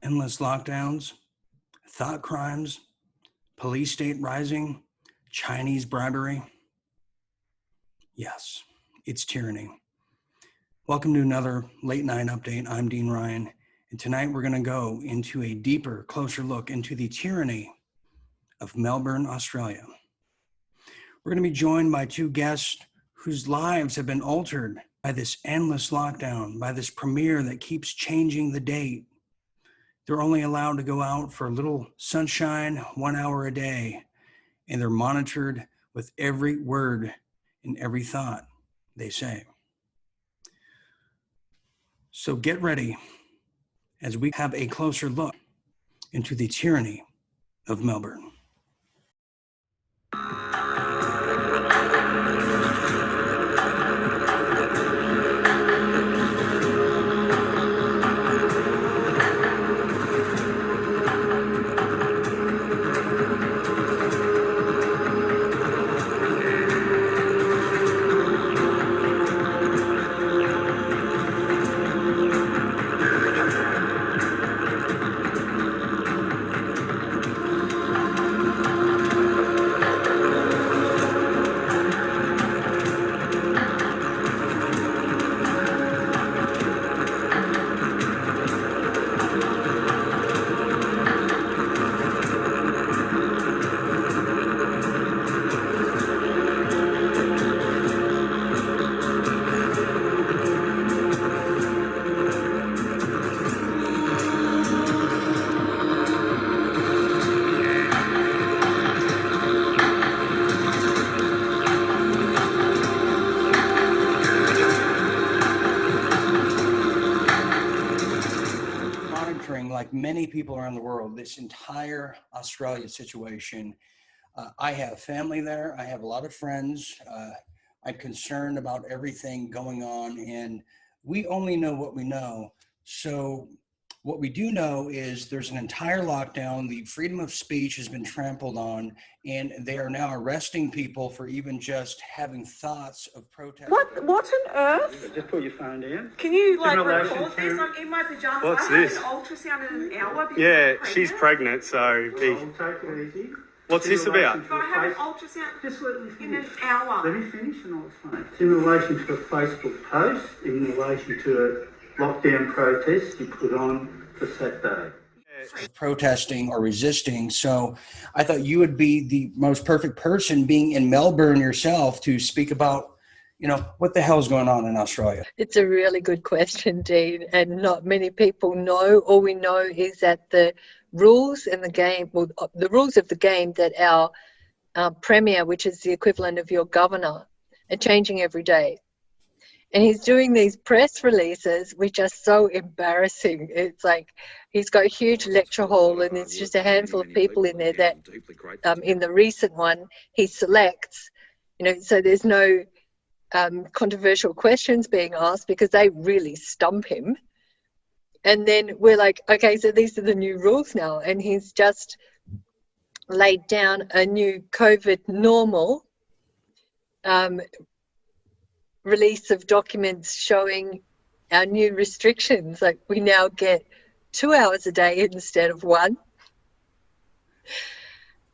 Endless lockdowns, thought crimes, police state rising, Chinese bribery. Yes, it's tyranny. Welcome to another late night update. I'm Dean Ryan, and tonight we're going to go into a deeper, closer look into the tyranny of Melbourne, Australia. We're going to be joined by two guests whose lives have been altered by this endless lockdown, by this premiere that keeps changing the date. They're only allowed to go out for a little sunshine 1 hour a day, and they're monitored with every word and every thought they say. So get ready as we have a closer look into the tyranny of Melbourne. Like many people around the world, this entire Australia situation. I have family there. I have a lot of friends. I'm concerned about everything going on, and we only know what we know. So what we do know is there's an entire lockdown. The freedom of speech has been trampled on, and they are now arresting people for even just having thoughts of protest. What on earth? Just put your phone down. Can you record this? I'm in my pajamas. What's I this? had an ultrasound in an hour. Yeah, she's pregnant, so... Take it easy. What's this about? But I had an ultrasound Just let me in finish. an hour. Let me finish and I'll explain. It's in relation to a Facebook post, in relation to a lockdown protest you put on for Saturday. Protesting or resisting. So I thought you would be the most perfect person, being in Melbourne yourself, to speak about, what the hell is going on in Australia. It's a really good question, Dean, and not many people know. All we know is that the rules in the game, well, the rules of the game that our premier, which is the equivalent of your governor, are changing every day. And he's doing these press releases, which are so embarrassing. It's like he's got a huge lecture hall and there's just a handful of people in there that, in the recent one, he selects, so there's no controversial questions being asked because they really stump him. And then we're like, okay, so these are the new rules now. And he's just laid down a new COVID normal release of documents showing our new restrictions. Like we now get 2 hours a day instead of 1.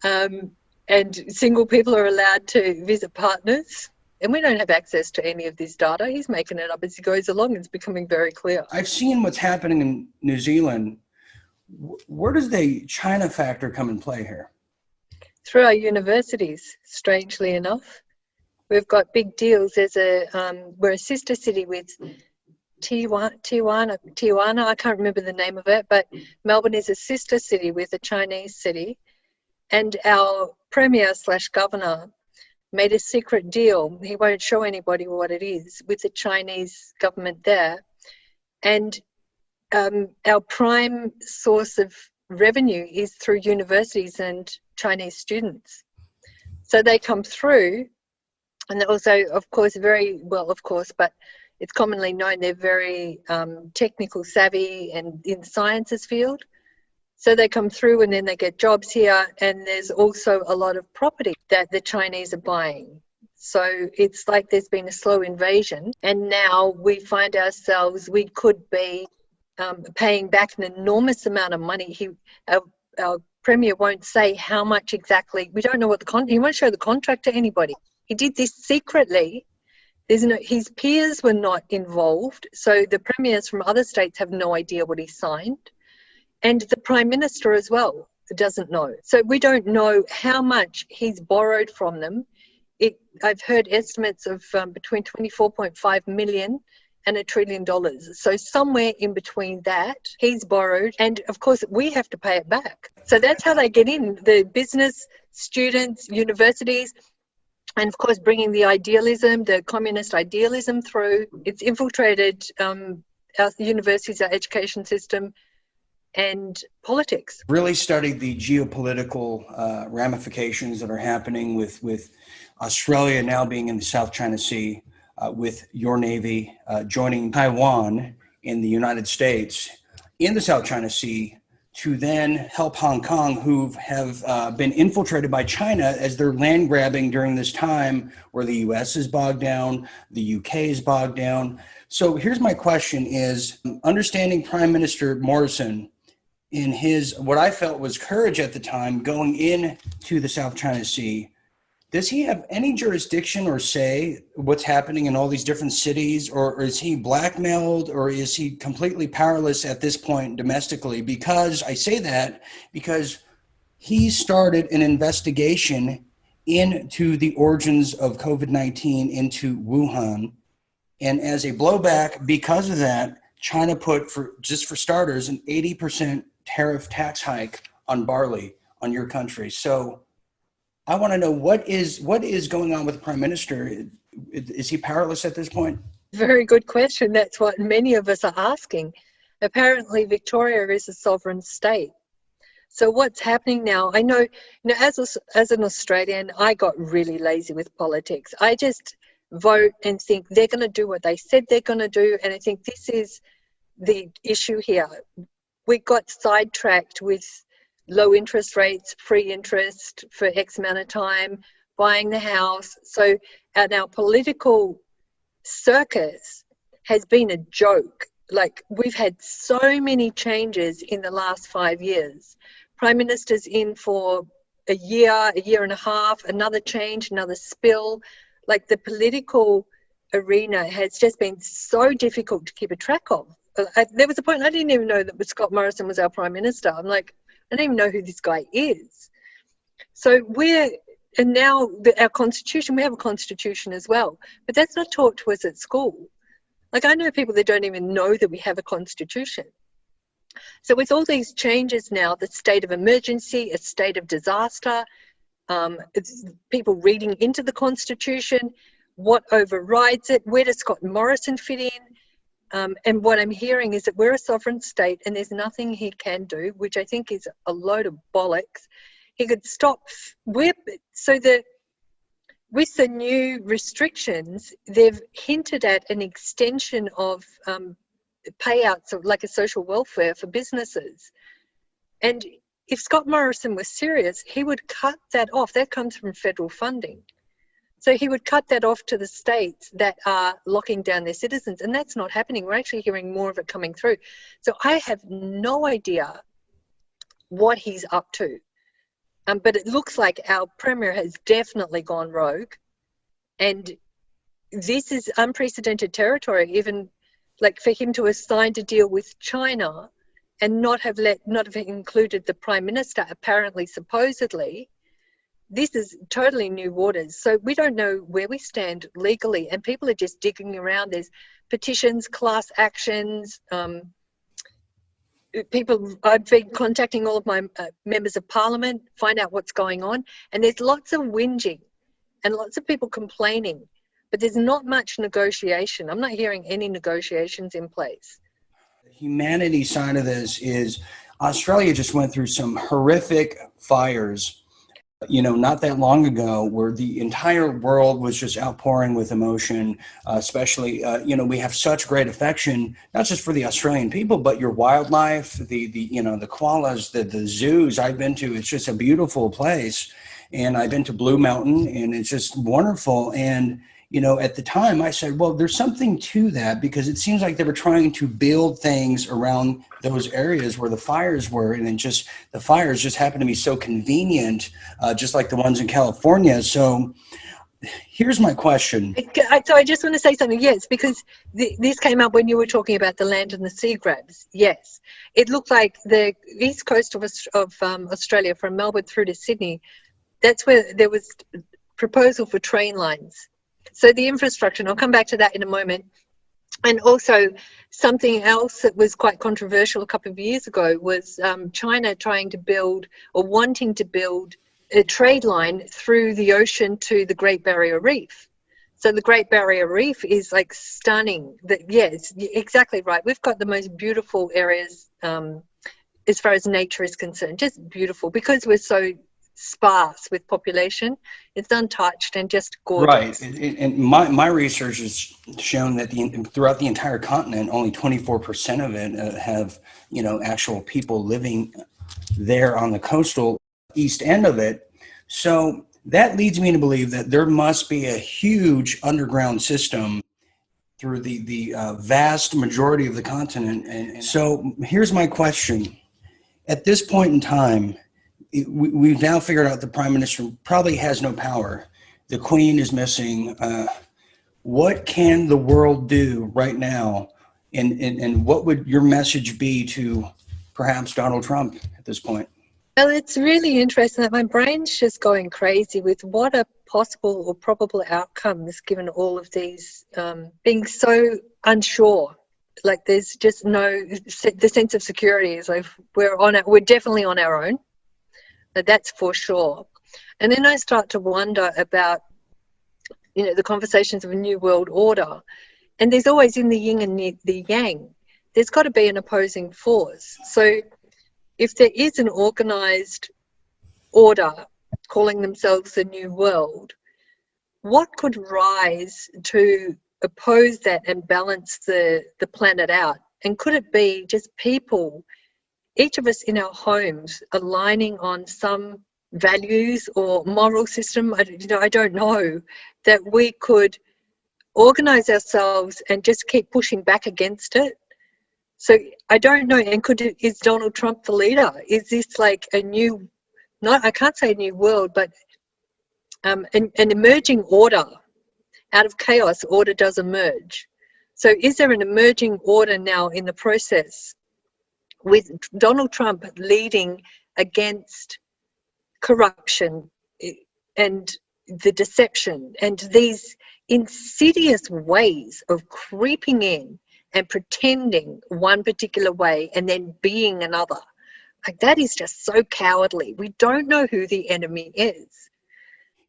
And single people are allowed to visit partners. And we don't have access to any of this data. He's making it up as he goes along. It's becoming very clear. I've seen what's happening in New Zealand. Where does the China factor come in play here? Through our universities, strangely enough. We've got big deals. We're a sister city with Tijuana. I can't remember the name of it, but Melbourne is a sister city with a Chinese city. And our premier / governor made a secret deal. He won't show anybody what it is, with the Chinese government there. And our prime source of revenue is through universities and Chinese students. So they come through, and they're also, but it's commonly known they're very technical savvy and in the sciences field. So they come through and then they get jobs here, and there's also a lot of property that the Chinese are buying. So it's like there's been a slow invasion, and now we find ourselves, we could be paying back an enormous amount of money. Our Premier won't say how much exactly. We don't know what he won't show the contract to anybody. He did this secretly. His peers were not involved, so the premiers from other states have no idea what he signed. And the Prime Minister as well doesn't know. So we don't know how much he's borrowed from them. I've heard estimates of between 24.5 million and $1 trillion. So somewhere in between that, he's borrowed. And of course, we have to pay it back. So that's how they get in. The business, students, universities, and of course, bringing the idealism, the communist idealism through. It's infiltrated our universities, our education system, and politics. Really studied the geopolitical ramifications that are happening with Australia now being in the South China Sea, with your Navy joining Taiwan in the United States in the South China Sea to then help Hong Kong, who have been infiltrated by China as they're land grabbing during this time where the US is bogged down, the UK is bogged down. So here's my question is, understanding Prime Minister Morrison in his, what I felt was courage at the time, going into the South China Sea, does he have any jurisdiction or say what's happening in all these different cities, or is he blackmailed, or is he completely powerless at this point domestically? Because I say that because he started an investigation into the origins of COVID-19 into Wuhan. And as a blowback, because of that, China put, for starters, an 80% tariff tax hike on barley on your country. So I want to know what is going on with the Prime Minister. Is he powerless at this point? Very good question. That's what many of us are asking. Apparently, Victoria is a sovereign state. So what's happening now? I know, as an Australian, I got really lazy with politics. I just vote and think they're going to do what they said they're going to do, and I think this is the issue here. We got sidetracked with low interest rates, free interest for X amount of time, buying the house. So our political circus has been a joke. Like, we've had so many changes in the last 5 years. Prime Minister's in for a year and a half, another change, another spill. Like, the political arena has just been so difficult to keep a track of. There was a point I didn't even know that Scott Morrison was our Prime Minister. I'm like, I don't even know who this guy is. So our constitution, we have a constitution as well, but that's not taught to us at school. Like, I know people that don't even know that we have a constitution. So with all these changes now, the state of emergency, a state of disaster, it's people reading into the constitution, what overrides it, where does Scott Morrison fit in? And what I'm hearing is that we're a sovereign state and there's nothing he can do, which I think is a load of bollocks. He could stop. With the new restrictions, they've hinted at an extension of payouts of like a social welfare for businesses. And if Scott Morrison was serious, he would cut that off. That comes from federal funding. So he would cut that off to the states that are locking down their citizens, and that's not happening. We're actually hearing more of it coming through. So I have no idea what he's up to. But it looks like our Premier has definitely gone rogue, and this is unprecedented territory, even like for him to have signed a deal with China and not have included the Prime Minister, apparently, supposedly. This is totally new waters. So we don't know where we stand legally, and people are just digging around. There's petitions, class actions. I've been contacting all of my members of parliament, find out what's going on. And there's lots of whinging and lots of people complaining, but there's not much negotiation. I'm not hearing any negotiations in place. The humanity side of this is Australia just went through some horrific fires. not that long ago, where the entire world was just outpouring with emotion, especially, we have such great affection, not just for the Australian people, but your wildlife, the koalas, the zoos I've been to. It's just a beautiful place. And I've been to Blue Mountain, and it's just wonderful. And, at the time I said, well, there's something to that, because it seems like they were trying to build things around those areas where the fires were. And then the fires just happened to be so convenient, just like the ones in California. So here's my question. So I just want to say something. Yes, because this came up when you were talking about the land and the sea grabs. Yes, it looked like the east coast of Australia, from Melbourne through to Sydney, that's where there was proposal for train lines. So the infrastructure, and I'll come back to that in a moment. And also something else that was quite controversial a couple of years ago was China trying to build, or wanting to build, a trade line through the ocean to the Great Barrier Reef. So the Great Barrier Reef is like stunning. Yes, exactly right. We've got the most beautiful areas as far as nature is concerned, just beautiful, because we're so sparse with population. It's untouched and just gorgeous. Right. And my research has shown that throughout the entire continent, only 24% of it have, actual people living there on the coastal east end of it. So that leads me to believe that there must be a huge underground system through the vast majority of the continent. And so here's my question. At this point in time, we've now figured out the prime minister probably has no power. The queen is missing. What can the world do right now? And what would your message be to perhaps Donald Trump at this point? Well, it's really interesting that my brain's just going crazy with what are possible or probable outcomes given all of these being so unsure. Like there's just the sense of security is like we're definitely on our own. That's for sure. And then I start to wonder about, the conversations of a new world order. And there's always, in the yin and the yang, there's got to be an opposing force. So if there is an organized order calling themselves a new world, what could rise to oppose that and balance the planet out? And could it be just people, each of us in our homes, aligning on some values or moral system, I don't know, that we could organize ourselves and just keep pushing back against it? So I don't know. And is Donald Trump the leader? Is this like I can't say a new world, but an emerging order? Out of chaos, order does emerge. So is there an emerging order now in the process, with Donald Trump leading against corruption and the deception and these insidious ways of creeping in and pretending one particular way and then being another? Like, that is just so cowardly. We don't know who the enemy is.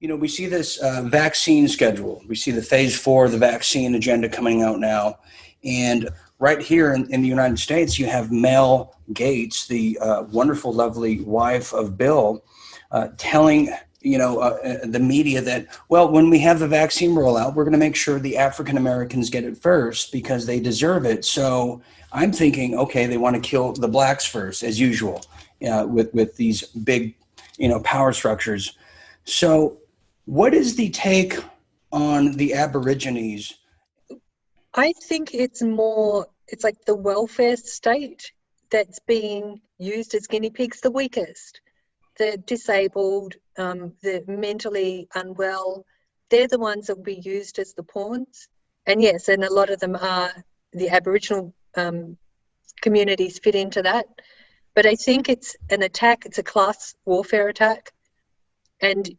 We see this vaccine schedule. We see the phase 4 of the vaccine agenda coming out now. And right here in the United States, you have Mel Gates, the wonderful, lovely wife of Bill, telling the media that, well, when we have the vaccine rollout, we're going to make sure the African Americans get it first because they deserve it. So I'm thinking, okay, they want to kill the blacks first, as usual, with these big, power structures. So what is the take on the Aborigines? I think it's like the welfare state that's being used as guinea pigs, the weakest, the disabled, the mentally unwell. They're the ones that will be used as the pawns. And yes, and a lot of them are the Aboriginal communities fit into that. But I think it's an attack, it's a class warfare attack. And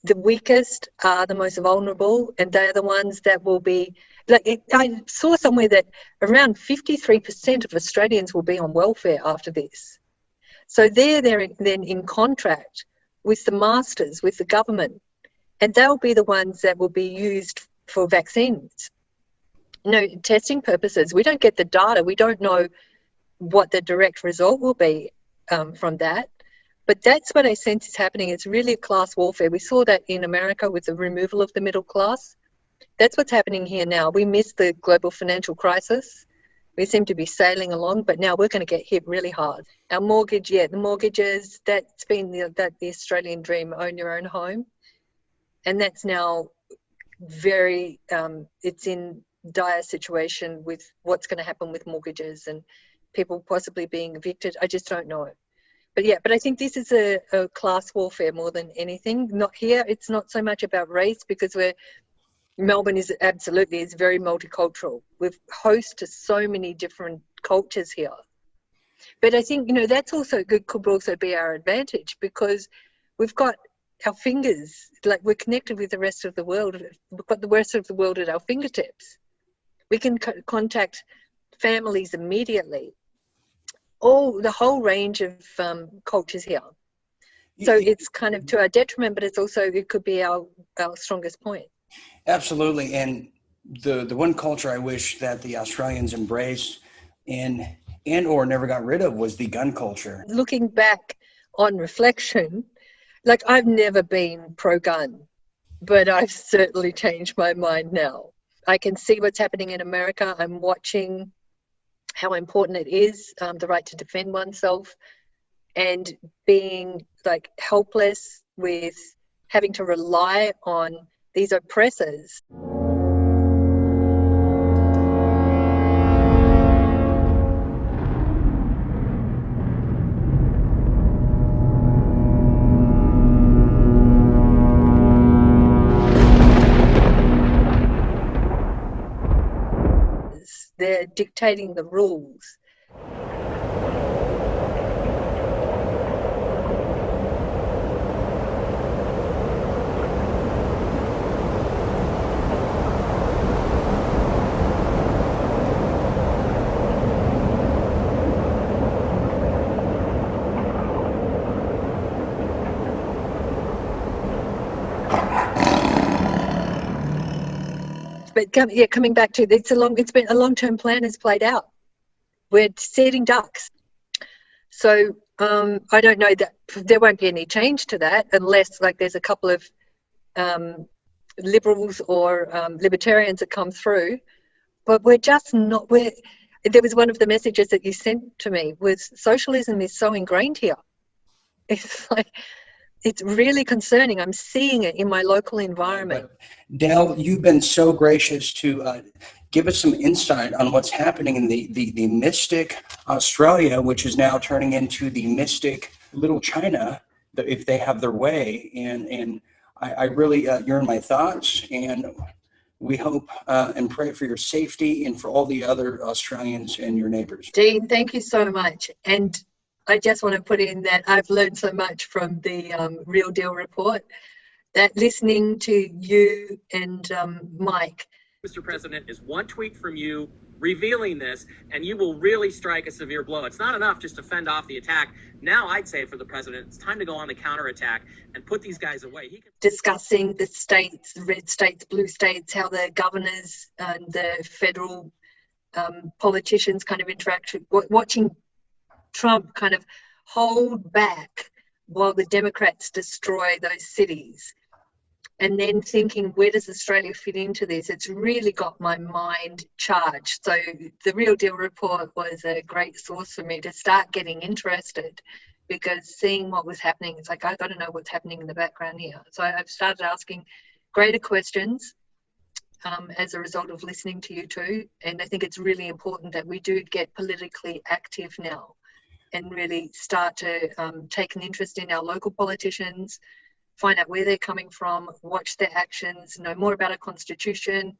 the weakest are the most vulnerable, and they're the ones that will be, I saw somewhere that around 53% of Australians will be on welfare after this. So they're then in contract with the masters, with the government, and they'll be the ones that will be used for vaccines. Testing purposes. We don't get the data. We don't know what the direct result will be from that. But that's what I sense is happening. It's really a class warfare. We saw that in America with the removal of the middle class. That's what's happening here now. We missed the global financial crisis. We seem to be sailing along, but now we're going to get hit really hard. Our mortgage, the mortgages, that's been the Australian dream, own your own home. And that's now it's in dire situation with what's going to happen with mortgages and people possibly being evicted. I just don't know. But I think this is a class warfare more than anything. Not here. It's not so much about race because Melbourne is very multicultural. We've host to so many different cultures here. But I think, that's also good, could also be our advantage because we've got our fingers, like we're connected with the rest of the world. We've got the rest of the world at our fingertips. We can contact families immediately. The whole range of cultures here. So it's kind of to our detriment, but it could be our strongest point. Absolutely. And the one culture I wish that the Australians embraced and or never got rid of was the gun culture. Looking back on reflection, like I've never been pro-gun, but I've certainly changed my mind now. I can see what's happening in America. I'm watching how important it is, the right to defend oneself, and being like helpless with having to rely on these oppressors. They're dictating the rules. But coming back to it's been a long-term plan has played out. We're sitting ducks. So I don't know that there won't be any change to that unless there's a couple of liberals or libertarians that come through. But we're just not. There was one of the messages that you sent to me was socialism is so ingrained here. It's really concerning. I'm seeing it in my local environment. But Dale, you've been so gracious to give us some insight on what's happening in the mystic Australia, which is now turning into the mystic little China, if they have their way. And I really, you're in my thoughts, and we hope and pray for your safety and for all the other Australians and your neighbors. Dean, thank you so much. And I just want to put in that I've learned so much from the Real Deal report that listening to you and Mike. Mr. President, is one tweet from you revealing this, and you will really strike a severe blow. It's not enough just to fend off the attack. Now I'd say for the president, it's time to go on the counterattack and put these guys away. Discussing the states, red states, blue states, how the governors and the federal politicians kind of interact, watching Trump kind of hold back while the Democrats destroy those cities, and then thinking, where does Australia fit into this? It's really got my mind charged. So the Real Deal report was a great source for me to start getting interested, because seeing what was happening, it's like, I've got to know what's happening in the background here. So I've started asking greater questions as a result of listening to you two. And I think it's really important that we do get politically active now and really start to take an interest in our local politicians, find out where they're coming from, watch their actions, know more about our constitution,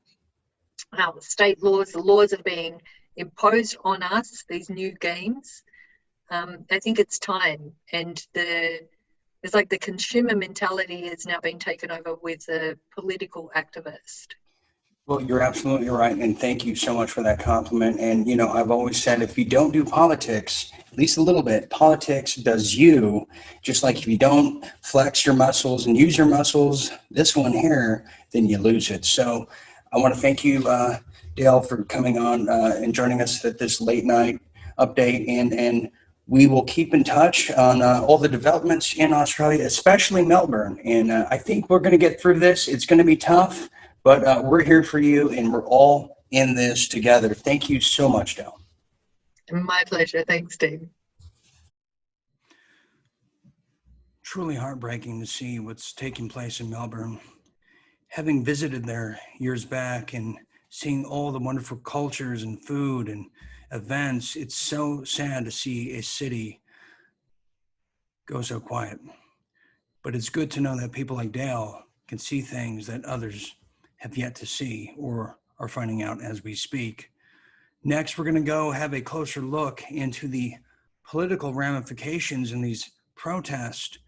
our state laws, the laws that are being imposed on us, these new games. I think it's time. And it's like the consumer mentality is now being taken over with a political activist. Well, you're absolutely right, and thank you so much for that compliment. And, I've always said if you don't do politics, at least a little bit, politics does you, just like if you don't flex your muscles and use your muscles, this one here, then you lose it. So I want to thank you, Dale, for coming on and joining us at this late night update. And we will keep in touch on all the developments in Australia, especially Melbourne. And I think we're going to get through this. It's going to be tough, but we're here for you, and we're all in this together. Thank you so much, Del. My pleasure. Thanks, Dean. Truly heartbreaking to see what's taking place in Melbourne. Having visited there years back and seeing all the wonderful cultures and food and events, it's so sad to see a city go so quiet. But it's good to know that people like Dale can see things that others have yet to see or are finding out as we speak. Next, we're going to go have a closer look into the political ramifications in these protests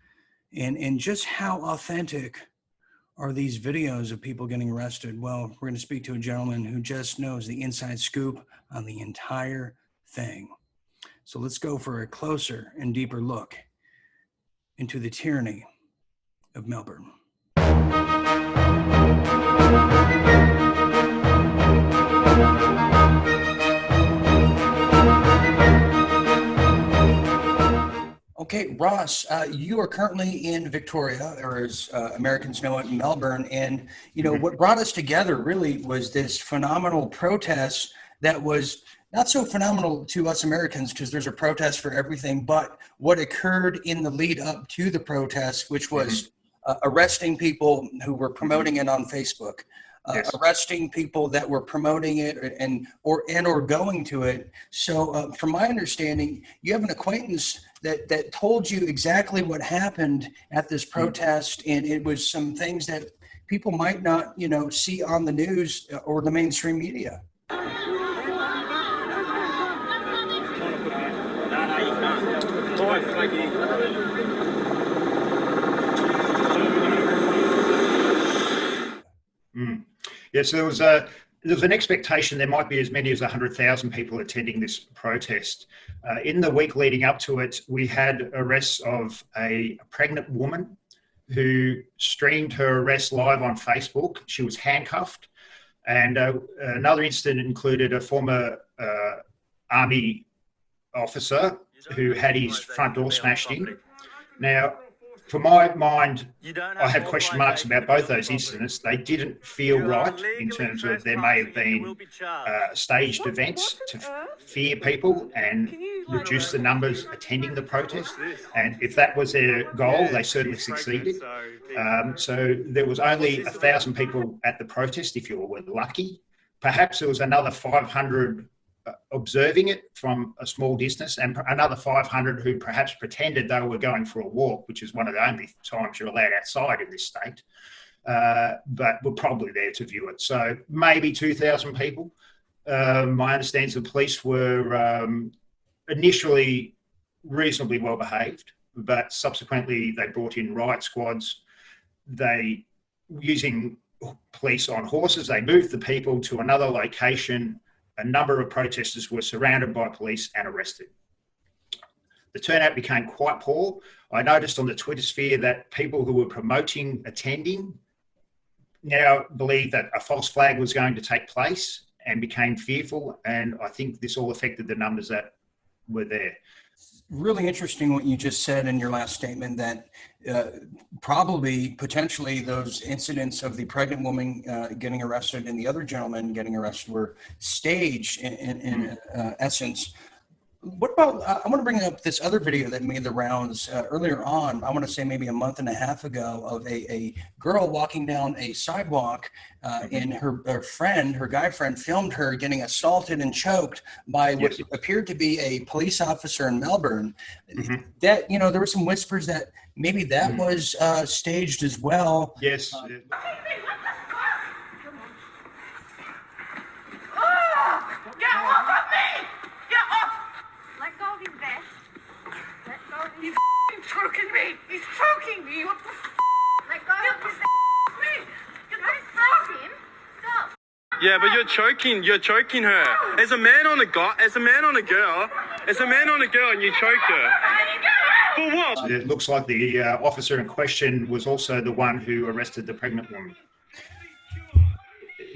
and just how authentic are these videos of people getting arrested. Well, we're going to speak to a gentleman who just knows the inside scoop on the entire thing. So let's go for a closer and deeper look into the tyranny of Melbourne. Okay, Ross, you are currently in Victoria, or as Americans know it, Melbourne. And, you know, what brought us together really was this phenomenal protest that was not so phenomenal to us Americans because there's a protest for everything, but what occurred in the lead up to the protest, which was arresting people who were promoting it on Facebook. Arresting people that were promoting it or going to it. So from my understanding, you have an acquaintance that told you exactly what happened at this protest, and it was some things that people might not, you know, see on the news or the mainstream media. Yeah, so there was an expectation there might be as many as 100,000 people attending this protest. In the week leading up to it, we had arrests of a pregnant woman who streamed her arrest live on Facebook. She was handcuffed. And another incident included a former army officer who had his front door smashed in. Now, for my mind, I have question marks about both those incidents. They didn't feel right in terms of there may have been staged events to fear people and reduce the numbers attending the protest. And if that was their goal, they certainly succeeded. So there was only 1,000 people at the protest, if you were lucky. Perhaps there was another 500 observing it from a small distance, and another 500 who perhaps pretended they were going for a walk, which is one of the only times you're allowed outside in this state, but were probably there to view it. So maybe 2,000 people. My understanding is the police were initially reasonably well behaved, but subsequently they brought in riot squads. They, using police on horses, they moved the people to another location. A number of protesters were surrounded by police and arrested. The turnout became quite poor. I noticed on the Twitter sphere that people who were promoting attending now believed that a false flag was going to take place and became fearful. And I think this all affected the numbers that were there. Really interesting what you just said in your last statement, that potentially those incidents of the pregnant woman getting arrested and the other gentleman getting arrested were staged in essence. What about, I want to bring up this other video that made the rounds earlier on, I want to say maybe a month and a half ago, of a girl walking down a sidewalk and her friend, her guy friend, filmed her getting assaulted and choked by what appeared to be a police officer in Melbourne. That, you know, there were some whispers that maybe that was staged as well. Yes. He's choking me! He's choking me! What the Let go of his me! You're not him! Stop! Yeah, but you're choking her. As a man on a girl, and you choked her. For what? It looks like the officer in question was also the one who arrested the pregnant woman.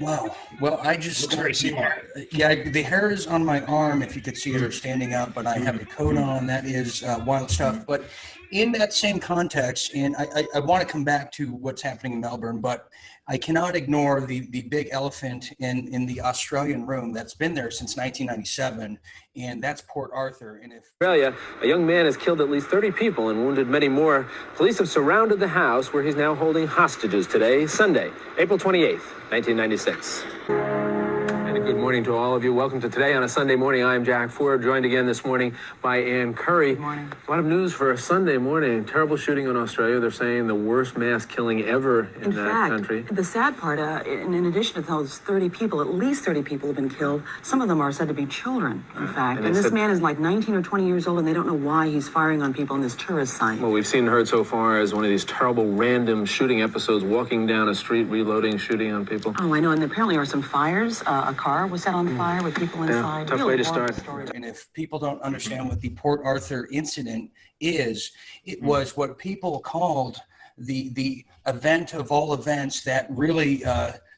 Wow. Well, I just Looks very similar. Yeah, the hairs on my arm, if you could see it, are standing up, but I have a coat on. That is wild stuff. But in that same context, and I want to come back to what's happening in Melbourne, but I cannot ignore the big elephant in the Australian room that's been there since 1997, and that's Port Arthur. And if Australia, a young man has killed at least 30 people and wounded many more. Police have surrounded the house where he's now holding hostages today, Sunday, April 28th, 1996. And a good morning to all of you. Welcome to Today on a Sunday morning. I'm Jack Ford, joined again this morning by Ann Curry. Good morning. A lot of news for a Sunday morning. Terrible shooting in Australia. They're saying the worst mass killing ever in that country. The sad part, in addition to those 30 people, at least 30 people have been killed. Some of them are said to be children, in fact. And this man is like 19 or 20 years old, and they don't know why he's firing on people in this tourist site. What we've seen and heard so far is one of these terrible random shooting episodes, walking down a street, reloading, shooting on people. Oh, I know, and apparently there are some fires. A car was set on fire with people inside. Tough way to start. And if people don't understand what the Port Arthur incident is, it was what people called the event of all events that really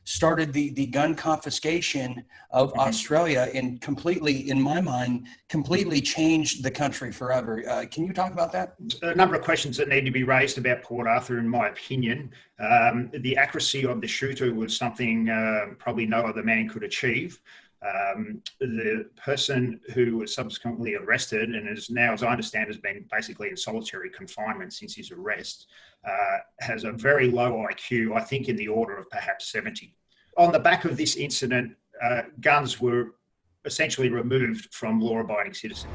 started the gun confiscation of Australia and completely, in my mind, completely changed the country forever. Can you talk about that? A number of questions that need to be raised about Port Arthur, in my opinion. The accuracy of the shooter was something probably no other man could achieve. The person who was subsequently arrested and is now, as I understand, has been basically in solitary confinement since his arrest, has a very low IQ, I think in the order of perhaps 70. On the back of this incident, guns were essentially removed from law-abiding citizens.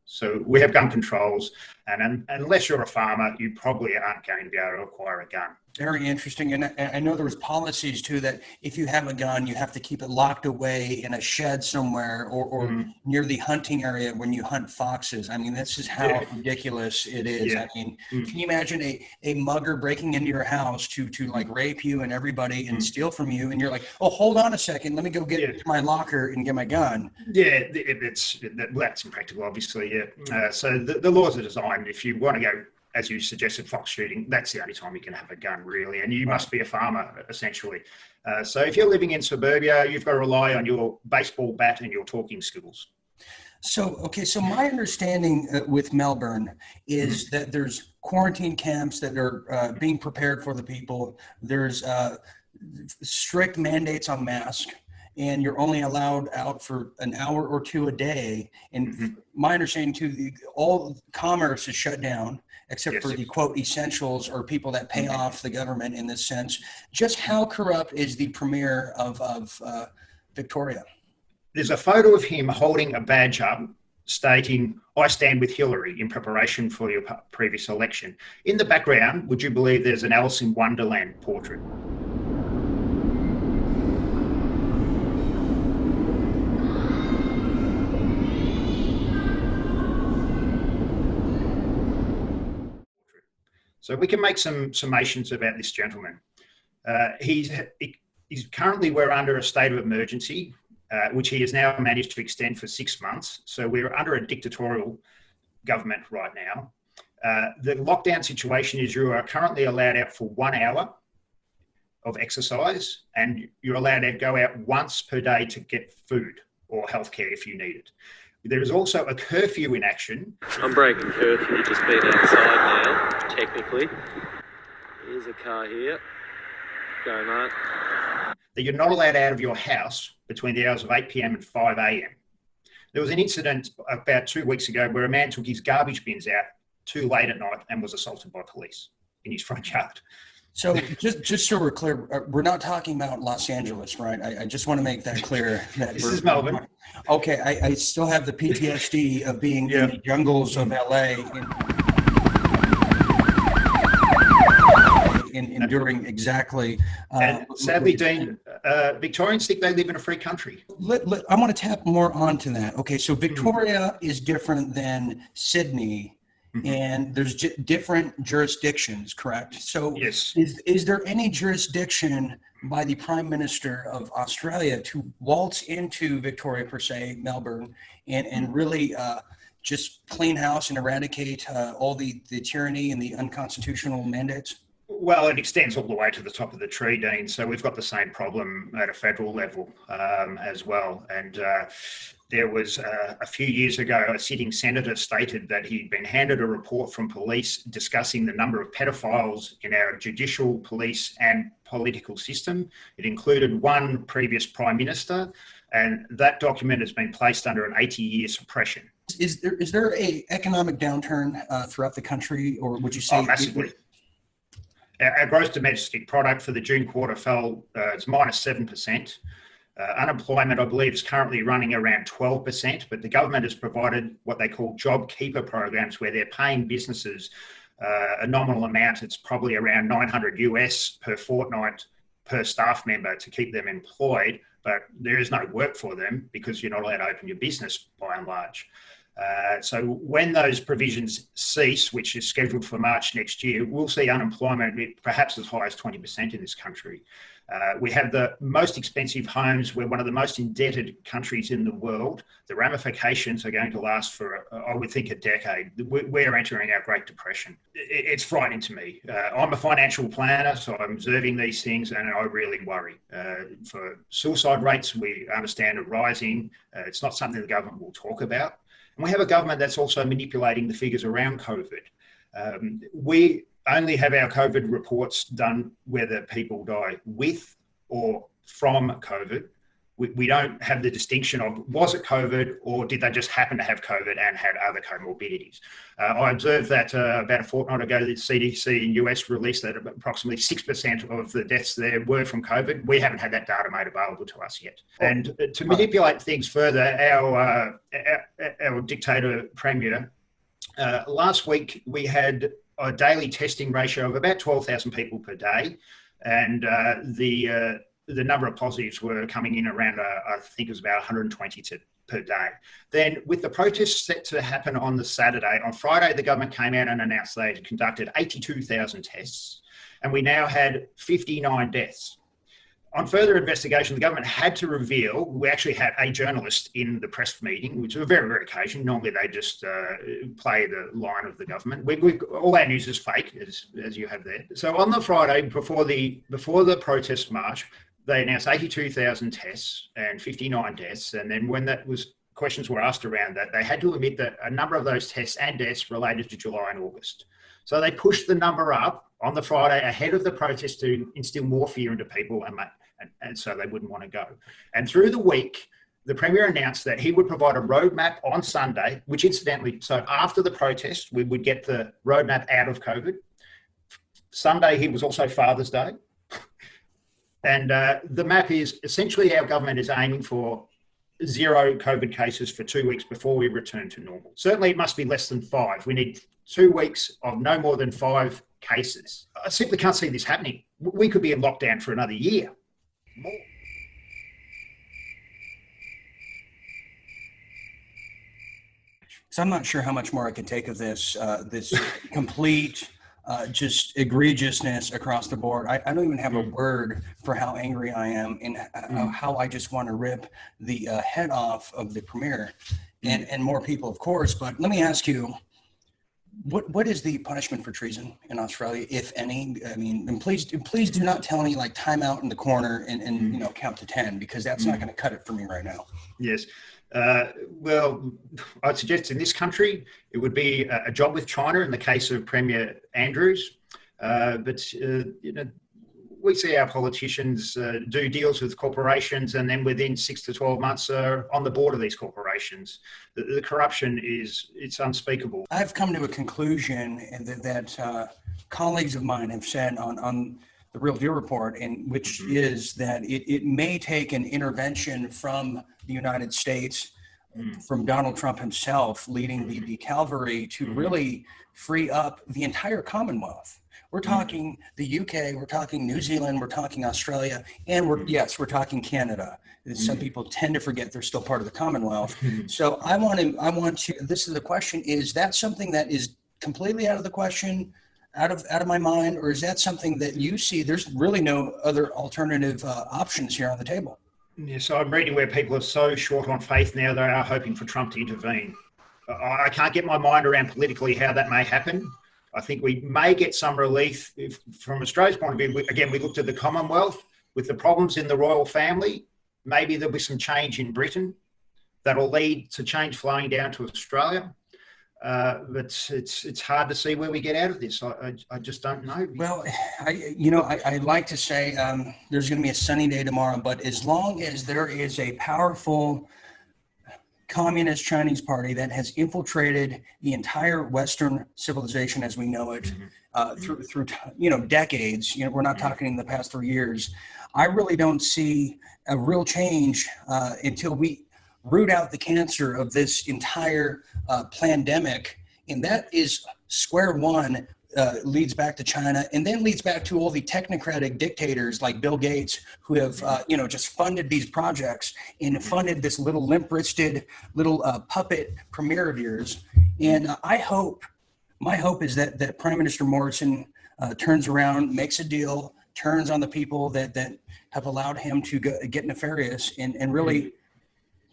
So we have gun controls, and unless you're a farmer, you probably aren't going to be able to acquire a gun. Very interesting. And I know there was policies too that if you have a gun, you have to keep it locked away in a shed somewhere or near the hunting area when you hunt foxes. I mean, this is how ridiculous it is. I mean, can you imagine a mugger breaking into your house to like rape you and everybody and steal from you? And you're like, oh, hold on a second. Let me go get to my locker and get my gun. Yeah, that's impractical, obviously. Yeah. So the laws are designed, if you want to go, as you suggested, fox shooting, that's the only time you can have a gun, really. And you must be a farmer, essentially. So if you're living in suburbia, you've got to rely on your baseball bat and your talking skills. So my understanding with Melbourne is that there's quarantine camps that are being prepared for the people. There's strict mandates on masks, and you're only allowed out for an hour or two a day. And my understanding too, all commerce is shut down, except for the quote essentials or people that pay off the government in this sense. Just how corrupt is the premier of Victoria? There's a photo of him holding a badge up stating, "I stand with Hillary," in preparation for your previous election. In the background, would you believe there's an Alice in Wonderland portrait? So we can make some summations about this gentleman. He's currently, we're under a state of emergency, which he has now managed to extend for 6 months. So we're under a dictatorial government right now. The lockdown situation is you are currently allowed out for 1 hour of exercise, and you're allowed to go out once per day to get food or healthcare if you need it. There is also a curfew in action. I'm breaking curfew, just being outside now, technically. Here's a car here. Go, mate. That you're not allowed out of your house between the hours of 8 p.m. and 5 a.m. There was an incident about 2 weeks ago where a man took his garbage bins out too late at night and was assaulted by police in his front yard. So just so we're clear, we're not talking about Los Angeles, right? I just want to make that clear. This is Melbourne. Okay, I still have the PTSD of being in the jungles of LA enduring exactly. And sadly, Dean, Victorians think they live in a free country. I want to tap more onto that. Okay, so Victoria is different than Sydney, and there's different jurisdictions, correct? So yes. Is there any jurisdiction by the Prime Minister of Australia to waltz into Victoria, per se, Melbourne, and really just clean house and eradicate all the tyranny and the unconstitutional mandates? Well, it extends all the way to the top of the tree, Dean. So we've got the same problem at a federal level as well. And there was a few years ago, a sitting senator stated that he'd been handed a report from police discussing the number of pedophiles in our judicial, police and political system. It included one previous prime minister, and that document has been placed under an 80-year suppression. Is there a economic downturn throughout the country, or would you say? Oh, massively. Our gross domestic product for the June quarter fell, it's -7%. Unemployment, I believe, is currently running around 12%, but the government has provided what they call job keeper programs, where they're paying businesses a nominal amount. It's probably around $900 US per fortnight per staff member to keep them employed, but there is no work for them because you're not allowed to open your business by and large. So when those provisions cease, which is scheduled for March next year, we'll see unemployment perhaps as high as 20% in this country. We have the most expensive homes. We're one of the most indebted countries in the world. The ramifications are going to last for, I would think, a decade. We're entering our Great Depression. It's frightening to me. I'm a financial planner, so I'm observing these things, and I really worry. For suicide rates, we understand are rising. It's not something the government will talk about. And we have a government that's also manipulating the figures around COVID. We only have our COVID reports done whether people die with or from COVID. We don't have the distinction of was it COVID or did they just happen to have COVID and had other comorbidities. I observed that about a fortnight ago, the CDC in US released that approximately 6% of the deaths there were from COVID. We haven't had that data made available to us yet. And to manipulate things further, our dictator premier, last week we had a daily testing ratio of about 12,000 people per day, and the number of positives were coming in around, I think it was about 120 per day. Then with the protests set to happen on the Saturday, on Friday, the government came out and announced they had conducted 82,000 tests, and we now had 59 deaths. On further investigation, the government had to reveal, we actually had a journalist in the press meeting, which was a very rare occasion. Normally they just play the line of the government. All our news is fake, as you have there. So on the Friday, before the protest march, they announced 82,000 tests and 59 deaths. And then when questions were asked around that, they had to admit that a number of those tests and deaths related to July and August. So they pushed the number up on the Friday ahead of the protest to instill more fear into people, and so they wouldn't want to go. And through the week, the Premier announced that he would provide a roadmap on Sunday, which incidentally, so after the protest, we would get the roadmap out of COVID. Sunday, he was also Father's Day. And the map is essentially our government is aiming for 0 COVID cases for 2 weeks before we return to normal. Certainly it must be less than 5. We need 2 weeks of no more than 5 cases. I simply can't see this happening. We could be in lockdown for another year. More. So I'm not sure how much more I can take of this, this complete just egregiousness across the board. I don't even have a word for how angry I am and how I just want to rip the head off of the premier and more people, of course. But let me ask you, what is the punishment for treason in Australia, if any? I mean, and please do not tell me like time out in the corner and you know, count to 10, because that's not going to cut it for me right now. Yes. Well, I'd suggest in this country, it would be a job with China in the case of Premier Andrews. But you know, we see our politicians do deals with corporations and then within 6 to 12 months are on the board of these corporations. The corruption it's unspeakable. I've come to a conclusion that colleagues of mine have said on the Real Deal report, and which is that it may take an intervention from the United States from Donald Trump himself leading the cavalry to really free up the entire Commonwealth. We're talking the UK, we're talking New Zealand, we're talking Australia, and we're talking Canada. Some people tend to forget they're still part of the Commonwealth. So I want to, this is the question, is that something that is completely out of the question, out of my mind, or is that something that you see there's really no other alternative options here on the table? Yeah, so I'm reading where people are so short on faith now they are hoping for Trump to intervene. I can't get my mind around politically how that may happen. I think we may get some relief from Australia's point of view. Again, we looked at the Commonwealth with the problems in the royal family. Maybe there'll be some change in Britain that'll lead to change flowing down to Australia. But it's hard to see where we get out of this. I just don't know. Well, I like to say there's going to be a sunny day tomorrow, but as long as there is a powerful communist Chinese party that has infiltrated the entire Western civilization as we know it through decades, we're not talking in the past 3 years. I really don't see a real change until we root out the cancer of this entire pandemic, and that is square one. Leads back to China, and then leads back to all the technocratic dictators like Bill Gates, who have just funded these projects and funded this little limp-wristed little puppet premier of yours. And my hope is that Prime Minister Morrison turns around, makes a deal, turns on the people that have allowed him to get nefarious, and really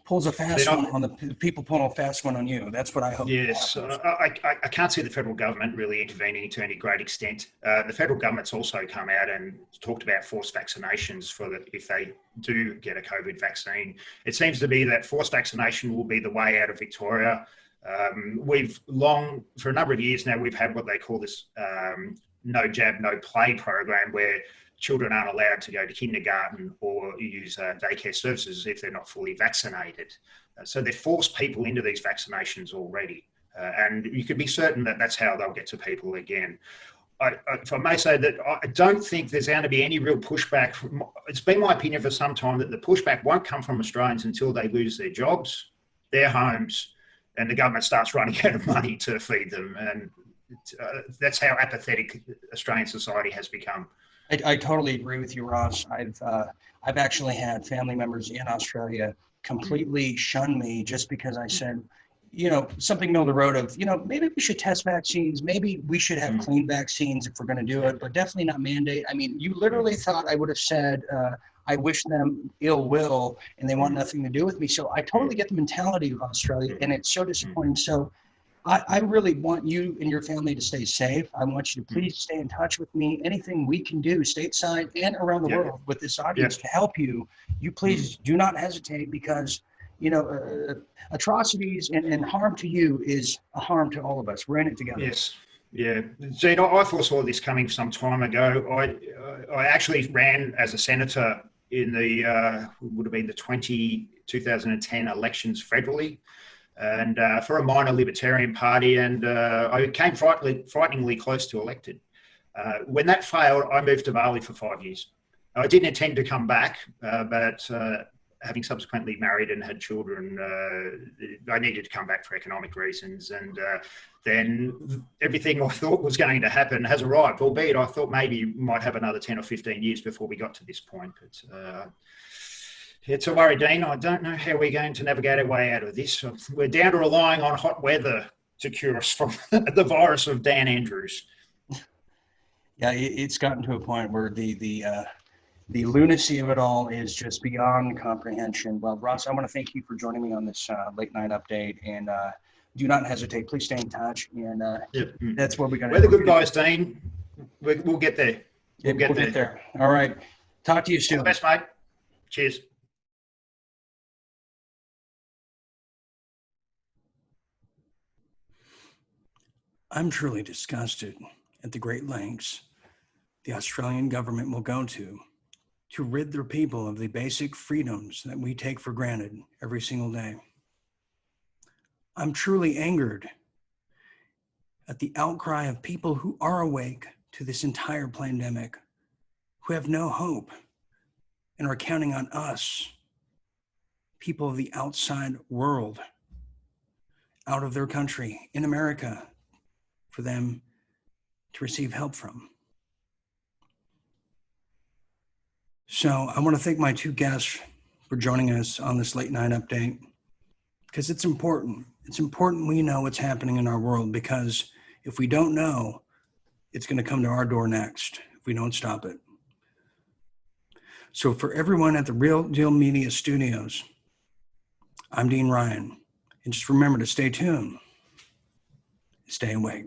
pulls a fast one on the people, pulling a fast one on you. That's what I hope. Yes, I can't see the federal government really intervening to any great extent. The federal government's also come out and talked about forced vaccinations if they do get a COVID vaccine. It seems to be that forced vaccination will be the way out of Victoria. For a number of years now, we've had what they call this no jab, no play program, where children aren't allowed to go to kindergarten or use daycare services if they're not fully vaccinated. So they've forced people into these vaccinations already. And you can be certain that that's how they'll get to people again. If I may say that I don't think there's going to be any real pushback. It's been my opinion for some time that the pushback won't come from Australians until they lose their jobs, their homes, and the government starts running out of money to feed them. And that's how apathetic Australian society has become. I totally agree with you, Ross. I've actually had family members in Australia completely shun me just because I said, something middle of the road of, maybe we should test vaccines. Maybe we should have clean vaccines if we're going to do it, but definitely not mandate. I mean, you literally thought I would have said, I wish them ill will and they want nothing to do with me. So I totally get the mentality of Australia, and it's so disappointing. So I really want you and your family to stay safe. I want you to please stay in touch with me. Anything we can do stateside and around the world with this audience to help you, you please do not hesitate, because, atrocities and harm to you is a harm to all of us. We're in it together. Yes. Yeah. Gene, I foresaw this coming some time ago. I actually ran as a senator in the, would have been the 2010 elections federally, and for a minor libertarian party, and I came frighteningly close to elected. When that failed, I moved to Bali for 5 years. I didn't intend to come back, but having subsequently married and had children, I needed to come back for economic reasons. And then everything I thought was going to happen has arrived, albeit I thought maybe we might have another 10 or 15 years before we got to this point. But it's a worry, Dean. I don't know how we're going to navigate our way out of this. We're down to relying on hot weather to cure us from the virus of Dan Andrews. Yeah, it's gotten to a point where the lunacy of it all is just beyond comprehension. Well, Ross, I want to thank you for joining me on this late night update, and do not hesitate. Please stay in touch, and that's what we're going to do. We're the good guys, Dean. We'll get there. We'll get there. All right. Talk to you soon. All the best, mate. Cheers. I'm truly disgusted at the great lengths the Australian government will go to rid their people of the basic freedoms that we take for granted every single day. I'm truly angered at the outcry of people who are awake to this entire pandemic, who have no hope and are counting on us, people of the outside world, out of their country in America for them to receive help from. So I want to thank my two guests for joining us on this late night update, because it's important. It's important we know what's happening in our world, because if we don't know, it's going to come to our door next if we don't stop it. So for everyone at the Real Deal Media Studios, I'm Dean Ryan. And just remember to stay tuned, stay awake.